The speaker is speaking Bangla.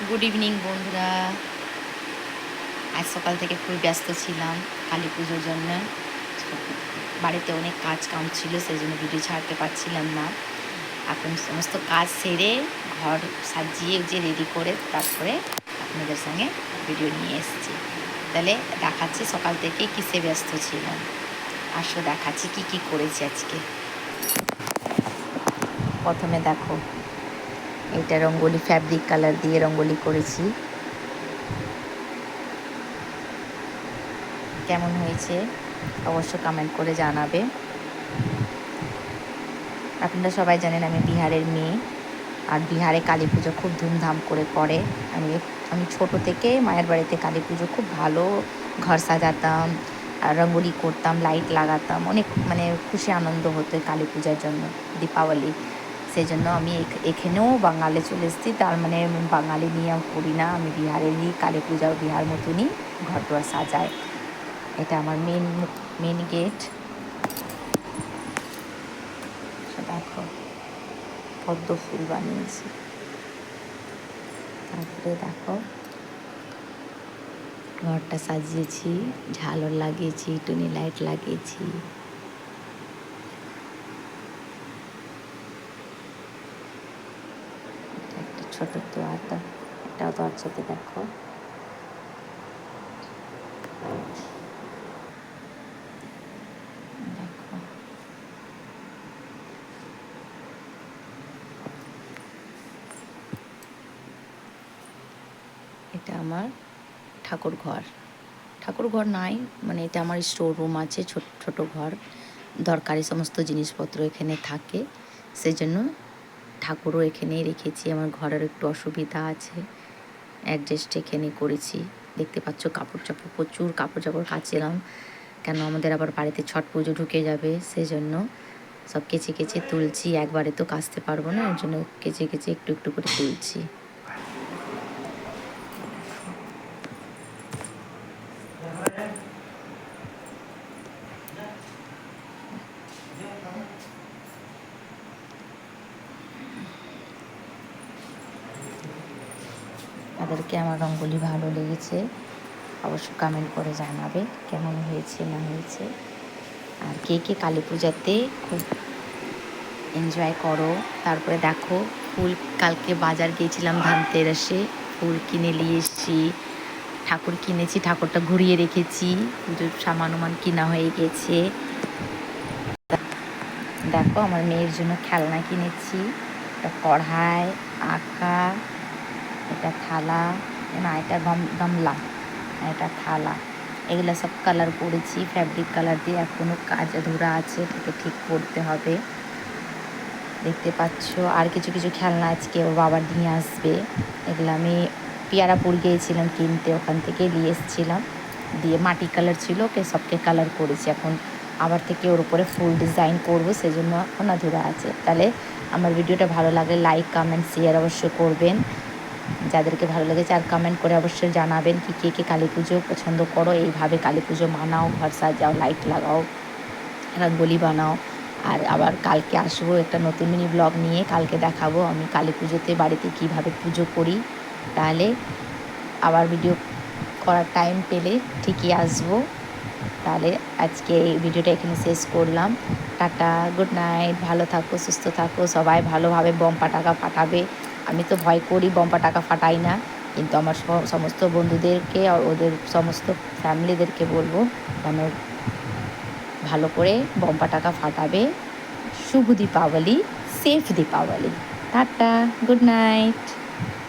গুড ইভিনিং বন্ধুরা। আজ সকাল থেকে খুবই ব্যস্ত ছিলাম কালী পুজোর জন্য। বাড়িতে অনেক কাজ কাম ছিল, সেই জন্য ভিডিও ছাড়তে পারছিলাম না। এখন সমস্ত কাজ সেরে ঘর সাজিয়ে যে রেডি করে তারপরে আপনাদের সঙ্গে ভিডিও নিয়ে এসেছি। তাহলে দেখাচ্ছি সকাল থেকে কিসে ব্যস্ত ছিলাম। আসো দেখাচ্ছি কি কি করেছি আজকে। প্রথমে দেখো, এটা রঙ্গোলি ফ্যাব্রিক কালার দিয়ে রঙ্গোলি করেছি। কেমন হয়েছে অবশ্য কমেন্ট করে জানাবে। আপনারা সবাই জানেন আমি বিহারের মেয়ে, আর বিহারে কালী পুজো খুব ধুমধাম করে আমি ছোট থেকে মায়ের বাড়িতে কালী পুজো খুব ভালো ঘর সাজাতাম, আর রঙ্গোলি করতাম, লাইট লাগাতাম, অনেক খুশি আনন্দ হতো কালী পূজার জন্য, দীপাবলি। সেই জন্য আমি এখানেও বাঙালি চলে এসেছি। তার বাঙালি নিয়ে করি না, আমি বিহারেরই কালী পূজাও বিহার মতনই ঘরদোয়ার সাজায়। এটা আমার মেন গেট। দেখো পদ্ম ফুল বানিয়েছি। তারপরে দেখো ঘরটা সাজিয়েছি, ঝালর লাগিয়েছি, টুনি লাইট লাগিয়েছি। এটা একটা ছোট দোয়ারটা, এটাও দরজাতে দেখো। এটা আমার ঠাকুর ঘর নাই, এটা আমার স্টোর রুম আছে, ছোট ছোট ঘর, দরকারি সমস্ত জিনিসপত্র এখানে থাকে। সেই জন্য ঠাকুরও এখানেই রেখেছি। আমার ঘরের একটু অসুবিধা আছে, অ্যাডজাস্ট এখানে করেছি। দেখতে পাচ্ছ প্রচুর কাপড় চাপড় কাচলাম, কেন আমাদের আবার বাড়িতে ছট পুজো ঢুকে যাবে। সেই জন্য সব কেচে কেচে তুলছি, একবারে তো কাচতে পারবো না, এর জন্য কেচে কেচে একটু একটু করে তুলছি। তাদেরকে আমার রঙ্গোলি ভালো লেগেছে, অবশ্য কমেন্ট করে জানাবে কেমন হয়েছে না হয়েছে। আর কে কে কালী পূজাতে খুব এনজয় করো। তারপরে দেখো ফুল, কালকে বাজার গিয়েছিলাম ধানতেরাসে, ফুল কিনে নিয়ে এসেছি। ঠাকুর কিনেছি, ঠাকুরটা ঘুরিয়ে রেখেছি, পুজোর সামান কিনা হয়ে গেছে। দেখো আমার মেয়ের জন্য খেলনা কিনেছি, এটা কড়াই, আঁকা, এটা থালা, না এটা গামলা, এটা থালা, এগুলো সব কালার করেছি ফ্যাব্রিক কালার দিয়ে। এখনও কাজ ধরা আছে, এটাকে ঠিক করতে হবে। দেখতে পাচ্ছ আর কিছু কিছু খেলনা আজকে ওর বাবা নিয়ে আসবে। এগুলো আমি পিয়ারাপুর গিয়েছিলাম কিনতে, ওখান থেকে নিয়ে এসেছিলাম, দিয়ে মাটি কালার ছিল, ওকে সবকে কালার করেছি। এখন আবার থেকে ওর উপরে ফুল ডিজাইন করবো, সেজন্য এখন আধুরা আছে। তাহলে আমার ভিডিওটা ভালো লাগলে লাইক কমেন্ট শেয়ার অবশ্যই করবেন, যাদেরকে ভালো লেগেছে, আর কমেন্ট করে অবশ্যই জানাবেন কি কে কে কালী পুজো পছন্দ করো। এইভাবে কালী পুজো মানাও, ঘর সাজাও, লাইট লাগাও, রঙ্গোলি বানাও। আর আবার কালকে আসবো একটা নতুন মিনি ব্লগ নিয়ে, কালকে দেখাবো আমি কালী পুজোতে বাড়িতে কিভাবে পুজো করি। তাহলে আবার ভিডিও করার টাইম পেলে ঠিকই আসবো। তাহলে আজকে এই ভিডিওটা এখানে শেষ করলাম। টাটা, গুড নাইট, ভালো থাকো, সুস্থ থাকো, সবাই ভালোভাবে বম পটাকা ফাটাবে। আমি তো ভয় করি, বম পটাকা ফাটাই না, কিন্তু আমার সমস্ত বন্ধুদেরকে আর ওদের সমস্ত ফ্যামিলিদেরকে বলবো যেন ভালো করে বম পটাকা ফাটাবে। শুভ Deepavali, safe Deepavali. Tata, good night.